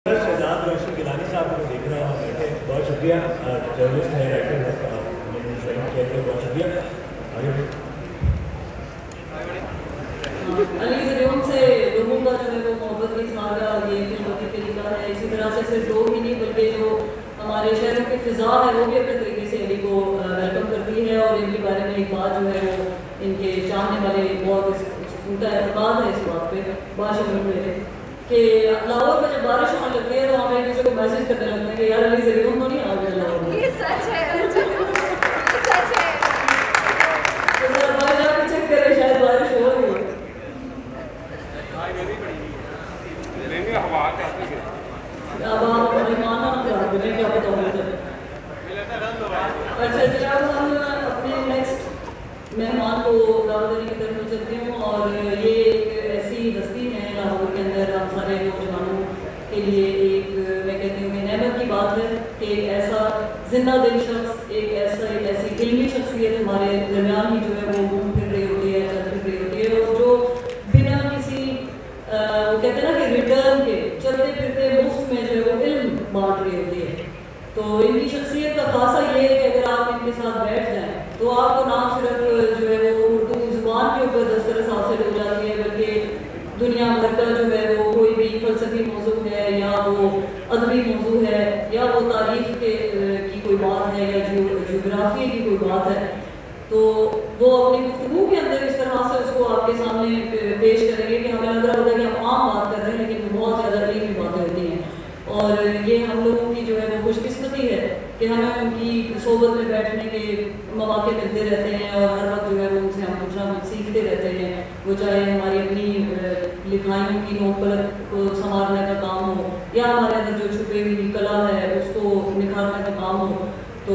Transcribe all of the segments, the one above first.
शहजाद रोशन गिलानी साहब को देख रहा हूँ, बहुत शुक्रिया। जर्नलिस्ट है, राइटर है, बहुत शुक्रिया। अली ज़रियों से लोगों का जो है वो मोहब्बत की सारा ये फिल्म के तरीका है। इसी तरह से सिर्फ लोग ही नहीं बल्कि जो हमारे शहरों की फ़िज़ा है वो भी अपने तरीके से अली को वेलकम करती है। और इनके बारे में एक बात जो है वो इनके चाहने वाले बहुत उनका एतमाद है इस बात पे बादशाह मेरे कि लाहौर में जब बारिश होने लगती है तो हम एक दूसरे को मैसेज करने लगते हैं कि यार अली ज़रियों तो नहीं आ गया लाहौर में। ये सच है, सच है। तो जरा बाहर जाके चेक करें, शायद बारिश हो रही हो। अब आप मेहमान ना खराब करें, क्या पता होगा। अच्छा जी, अब हम अपने नेक्स्ट मेहमान को दावत देने की तरफ चलते हूँ। और ये एक ऐसी हस्ती है लाहौर के अंदर हम सारे नौजवानों के लिए एक मैं कहती हूँ नेमत की बात है कि एक ऐसा जिंदा दिल शख्स, एक ऐसी इल्मी शख्सियत हमारे दरमियान ही जो है वो घूम फिर रही होती है, चल फिर रही होती है। और जो बिना किसी वो कहते हैं ना कि रिटर्न के चलते फिरते मुफ्त में जो है वो इल्म बांट रही होती है। तो इनकी शख्सियत का खासा ये है कि अगर आप इनके साथ बैठ जाएं तो आपको ना सिर्फ जो है वो उर्दू ज़ुबान के ऊपर दस्तरस हासिल हो जाती है, बल्कि दुनिया भर का जो है वो कोई भी फ़लसफ़ी मौजू है या वो अदबी मौजू है या वो तारीख़ के की कोई बात है या जियोग्राफी की कोई बात है, तो वो अपनी गुफ्तगू के अंदर इस तरह से उसको आपके सामने पेश करेंगे कि हमें लग रहा होगा कि हम आम बात कर रहे हैं लेकिन बहुत ज़्यादा इल्मी बातें होती हैं। और ये हम लोगों की जो है वो खुशकिस्मती है कि हमें उनकी सोबत में बैठने के मौके मिलते रहते हैं और हर वक्त जो है वो उनसे हम कुछ ना कुछ सीखते रहते हैं। वो चाहे हमारी अपनी लिखाइयों की नोपल को संवारने का काम हो या हमारे अंदर जो छुपी हुई कला है उसको निखारने का काम हो। तो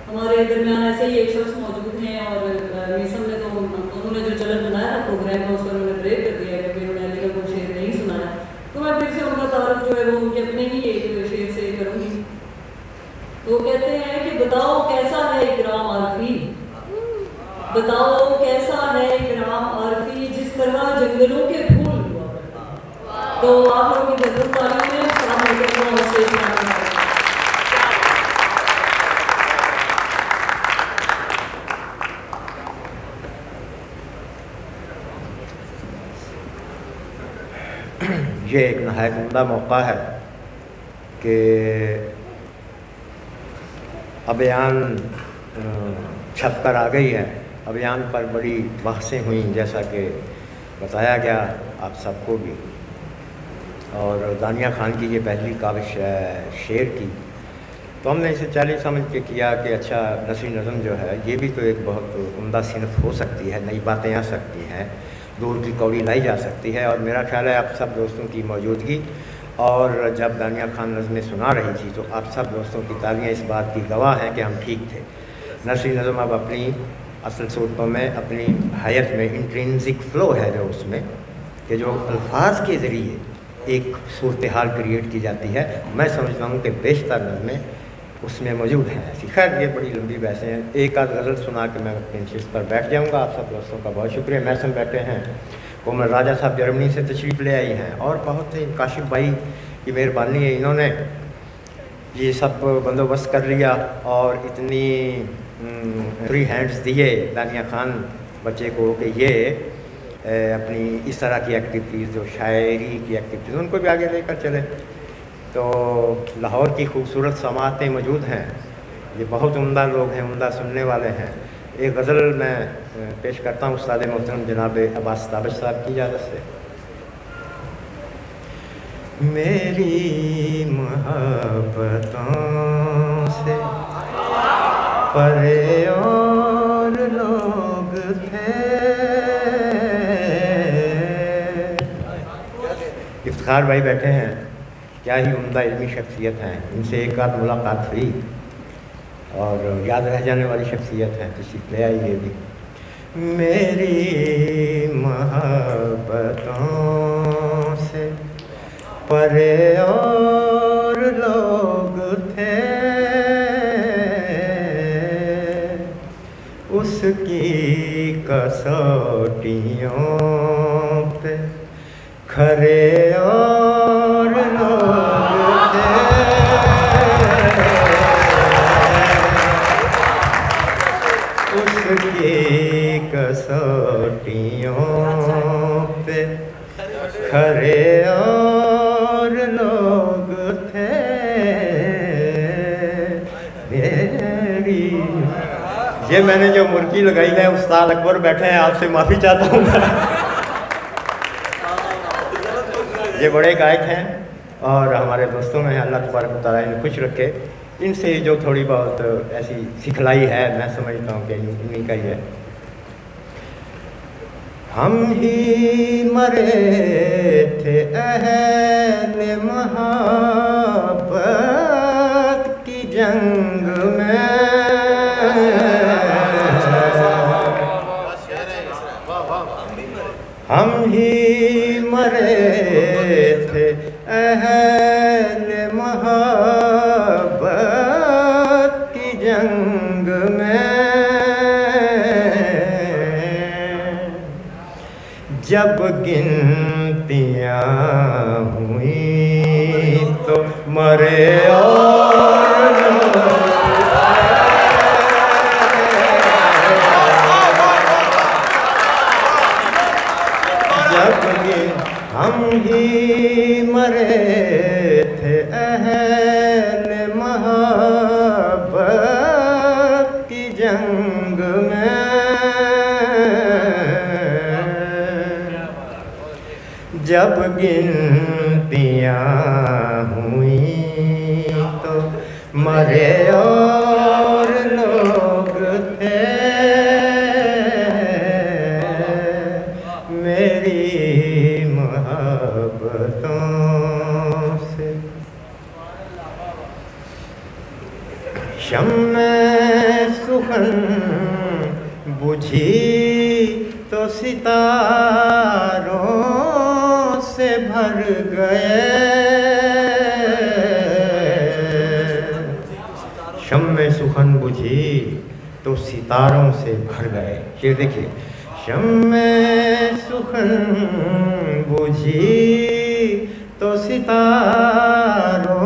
हमारे दरमियान ऐसे ही एक शख्स मौजूद हैं और मीसम ने तो उन्होंने जो चलन बनाया था प्रोग्राम में उसका उन्होंने ब्रेक कर दिया क्योंकि उन्होंने अली का कोई शेर नहीं सुनाया। तो मैं फिर से उनका तारुफ जो है वो उनके अपने ही एक शेर से करूँगी। तो कहते हैं कि बताओ कैसा है इकराम आरफी, बताओ कैसा है इकराम आरफी जिस तरह जंगलों के फूल हुआ करता। तो आप लोगों की जरूर तारीफ है। ये एक नहायत उम्दा मौका है कि अबयान छप कर आ गई है। अबयान पर बड़ी बहसें हुई जैसा कि बताया गया आप सबको भी। और दानिया खान की ये पहली काविश है शेर की, तो हमने इसे चैलेंज समझ के किया कि अच्छा नसरी नज़म जो है ये भी तो एक बहुत उम्दा सिनफ हो सकती है, नई बातें आ सकती हैं, दूर की कौड़ी लाई जा सकती है। और मेरा ख्याल है आप सब दोस्तों की मौजूदगी और जब दानिया खान नज़में सुना रही थी तो आप सब दोस्तों की तालियां इस बात की गवाह हैं कि हम ठीक थे। नसरी नज़म अब अपनी असल सूरतों में अपनी हयात में इंट्रिंसिक फ़्लो है जो उसमें कि जो अल्फाज के ज़रिए एक सूरत हाल क्रिएट की जाती है। मैं समझता हूँ कि बेशतर नज़में उसमें मौजूद हैं ऐसी। खैर ये बड़ी लंबी बहसें हैं, एक आध गज़ल सुना के मैं अपनी नशिस्त पर बैठ जाऊँगा। आप सब दोस्तों का बहुत शुक्रिया। महसन बैठे हैं, कोमल राजा साहब जर्मनी से तशरीफ़ ले आई हैं और बहुत ही काशिफ भाई की मेहरबानी है, इन्होंने ये सब बंदोबस्त कर लिया और इतनी फ्री हैंड्स दिए दानिया खान बच्चे को कि ये अपनी इस तरह की एक्टिविटीज़ जो शायरी की एक्टिविटीज़ उनको भी आगे लेकर चले। तो लाहौर की खूबसूरत समातें मौजूद हैं, ये बहुत उम्दा लोग हैं, उम्दा सुनने वाले हैं। एक गज़ल मैं पेश करता हूँ उस्ताद मोहतरम जनाब अब्बास ताबिश साहब की इजाज़त से। मेरी मोहब्बतों से परे और लोग थे। इफ्तिखार भाई बैठे हैं, क्या ही उम्दा इल्मी शख्सियत हैं, इनसे एक आध मुलाकात हुई और याद रह जाने वाली शख्सियत है, तशरीफ़ ले आई ये भी। मेरी मोहब्बतों से परे और लोग थे, उसकी कसौटियों पे खरे और लोग खरे और लोग थे मेरी। ये मैंने जो मुर्गी लगाई है, उस्ताद अकबर बैठे हैं, आपसे माफ़ी चाहता हूँ। ये बड़े गायक हैं और हमारे दोस्तों में अल्लाह तबारक व तआला इन्हें खुश रखे। इनसे जो थोड़ी बहुत ऐसी सिखलाई है, मैं समझता हूँ कि इन्हीं का ही है। हम ही मरे थे अहले मोहब्बत की जंग में, हम ही मरे थे अहले मोहब्बत की जंग में। जब गिनतियाँ हुई तो मरे और जब हम ही मरे थे अहले मोहब्बत की जंग में। जब गिनतियाँ हुई तो मरे और लोग थे मेरी मोहब्बतों से। शम्मे सुखन बुझी तो सितारों से भर गए। शम्मे सुखन बुझी तो सितारों से भर गए। ये देखिए, शम्मे सुखन बुझी तो सितारों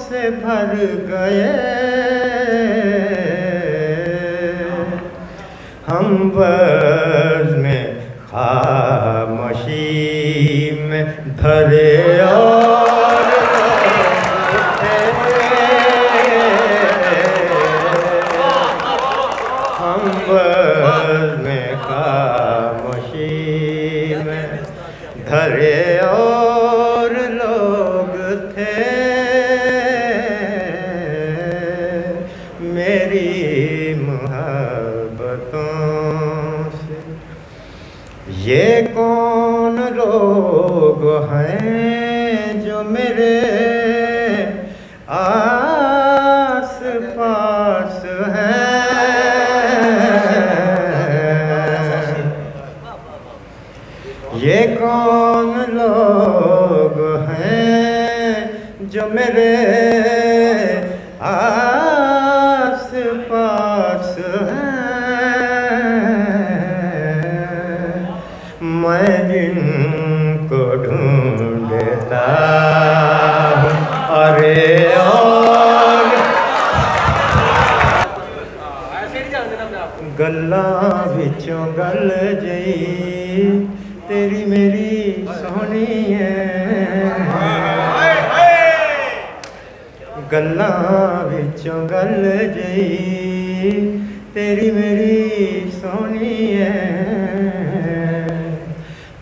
से भर गए। हम बज़ में खामोशी में धरे और हम बज़ में खामोशी में धरे और लोग थे मेरी मोहब्बतों से। ये कौन लोग हैं जो मेरे आस पास हैं? ये कौन लोग हैं जो मेरे आस पास हैं? मैं जिनको ढूंढता हूँ, अरे और गल्ला विचों गल जई तेरी मेरी सोहनी है। गल्ला विचों गल जई तेरी मेरी सोहनी है।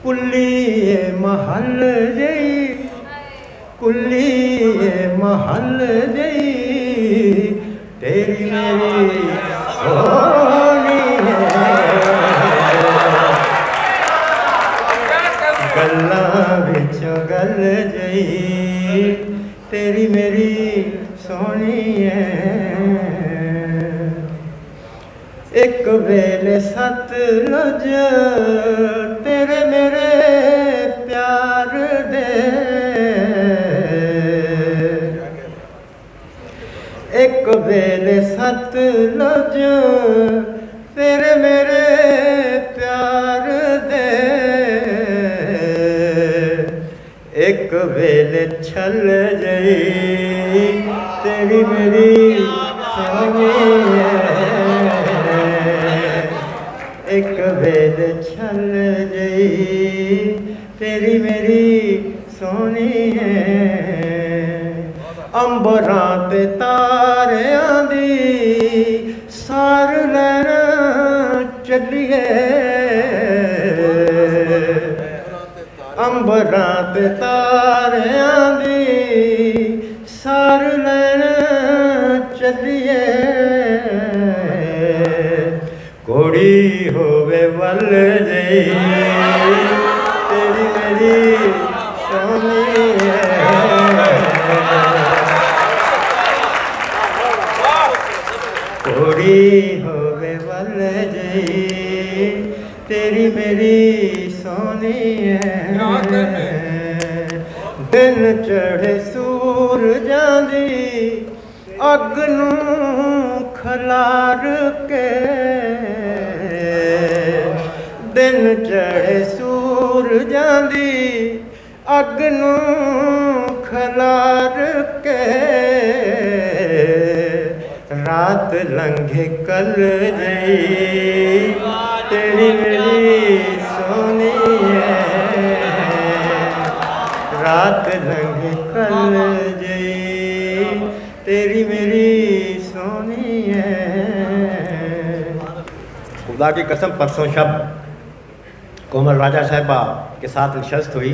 कुल्ली महल जई, कुल्ली महल जई तेरी मेरी सोहनी है। गल्ला विचों गल जई तेरी मेरी सोहनी है। एक वेले सतलुज तेरे मेरे प्यार दे, एक वेले सतलुज तेरे मेरे प्यार दे। एक वेले छल जई तेरी मेरी सोहनी है। एक वेले छल जई तेरी मेरी सोनी है। अंबरां ते तारियां दी सार लैना चलिए, अंबरां ते तारियां दी सार लैना चलिए। कोड़ी होवे वल जई तेरी मेरी सोनी है। कोड़ी होवे वल जई तेरी मेरी सोनी है। दिन चढ़े सूरजां दी अग नूं खलार के, दिन चढ़े सूरजां दी अग नूं खलार के। रात लंघे कल जई तेरी मेरी सोनी है। रात लंघे कल जई तेरी मेरी सोनी है। खुदा की कसम परसों शब कोमल राजा साहिबा के साथ नशस्त हुई।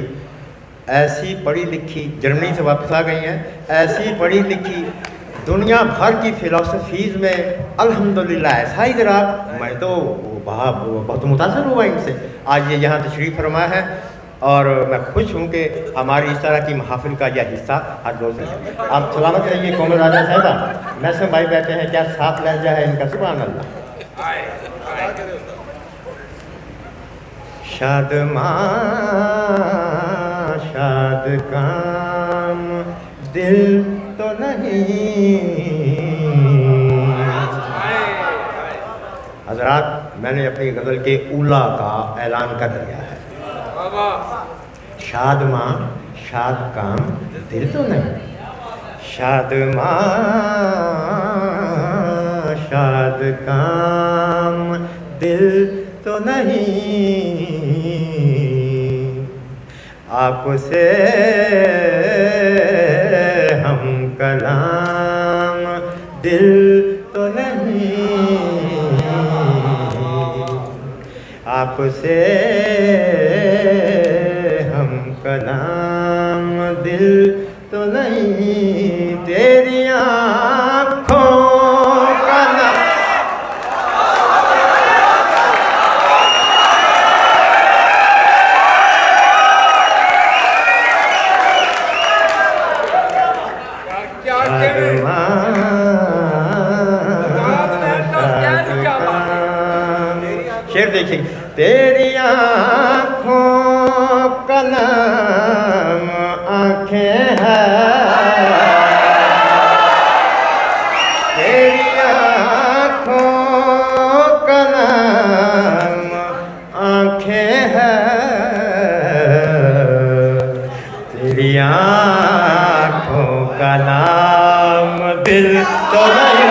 ऐसी पढ़ी लिखी, जर्मनी से वापस आ गई हैं, ऐसी पढ़ी लिखी दुनिया भर की फ़िलासफ़ीज़ में अल्हम्दुलिल्लाह ऐसा ही जरा, मैं तो बहुत मुतासर हुआ इनसे। आज ये यहाँ तशरीफ़ फरमा है और मैं खुश हूँ कि हमारी इस तरह की महफिल का यह हिस्सा हर रोज़ है। आप सलामत रहिए कोमल राजा साहिबा। नसम भाई बैठे हैं, क्या साफ लहजा है इनका, सुभान अल्लाह। शाद माँ शाद काम दिल तो नहीं। हज़रात, मैंने अपनी गज़ल के उला का ऐलान कर दिया है। शाद माँ शाद काम दिल तो नहीं। शाद माँ शाद काम दिल तो नहीं। आपसे हम कलाम दिल तो नहीं। आपसे हम कलाम दिल तो नहीं। तेरी आँखों का नाम शेर देखिए। तेरी आँखों का नाम आँखें हैं, तेरी आँखों का नाम आँखें हैं। तेरी आँखों का नाम दिल तो नहीं।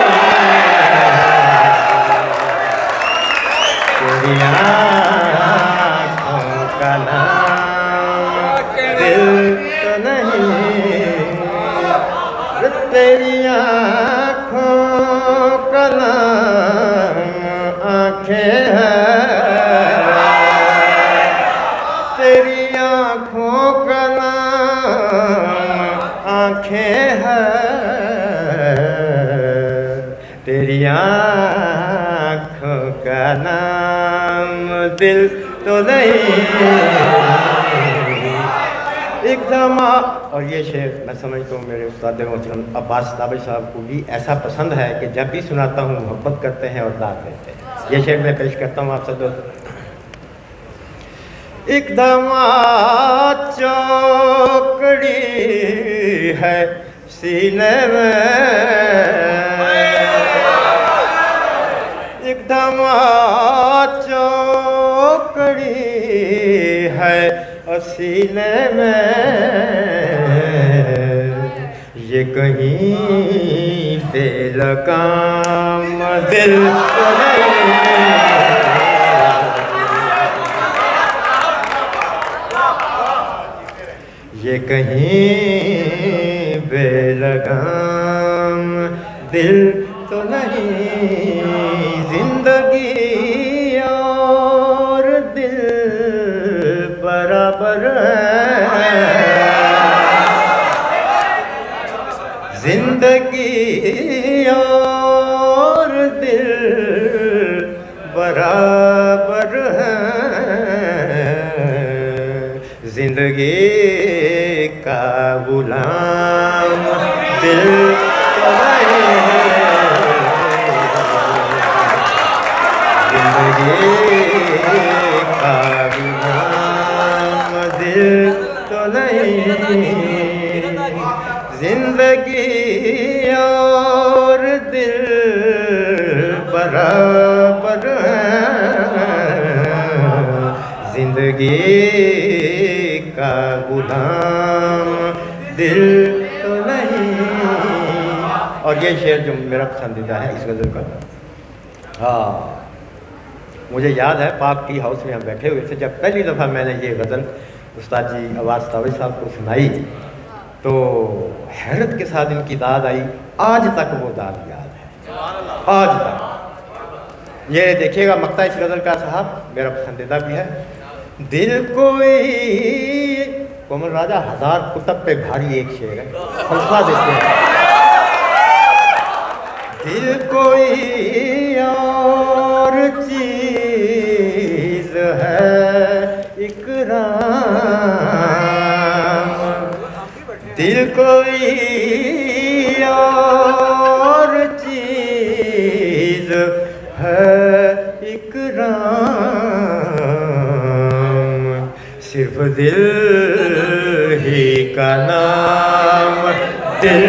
तेरी आँखों का नाम दिल तो नहीं। तेरी आँखों का नाम आँखें हैं। तेरी आँखों का नाम आँखें हैं। तेरी आँखों का नाम दिल तो नहीं। एकदम। और ये शेर मैं समझता हूँ मेरे उस्ताद मोहतरम अब्बास ताबी साहब को भी ऐसा पसंद है कि जब भी सुनाता हूँ मोहब्बत करते हैं और दाद देते हैं। ये शेर मैं पेश करता हूँ आप सब दोस्तों। एकदम चौकड़ी है सीने में, एकदम चौकड़ी है सीने में। ये कहीं बेलगाम दिल तो नहीं। ये कहीं बेलगाम दिल तो नहीं, जिंदगी और दिल बराबर है, जिंदगी और दिल बराबर है, जिंदगी का गुलाम दिल तो नहीं, जिंदगी का गुलाम दिल तो नहीं, जिंदगी और दिल बराबर है, जिंदगी का गुलाम दिल तो नहीं। और ये शेर जो मेरा पसंदीदा है इस गज़ल का। हाँ, मुझे याद है पाक टी हाउस में हम बैठे हुए थे, जब पहली दफ़ा मैंने ये गज़ल उस्ताद जी अवाज़ तावरी साहब को सुनाई तो हैरत के साथ इनकी दाद आई। आज तक वो दाद याद है, आज तक। ये देखिएगा मक्ता इस गज़ल का साहब मेरा पसंदीदा भी है। दिल कोई कोमल राजा हजार कुतब पे भारी एक शेर है, हौसला देते हैं। दिल कोई और चीज है इकराम, दिल कोई और चीज है इकराम, सिर्फ दिल ही का नाम दिल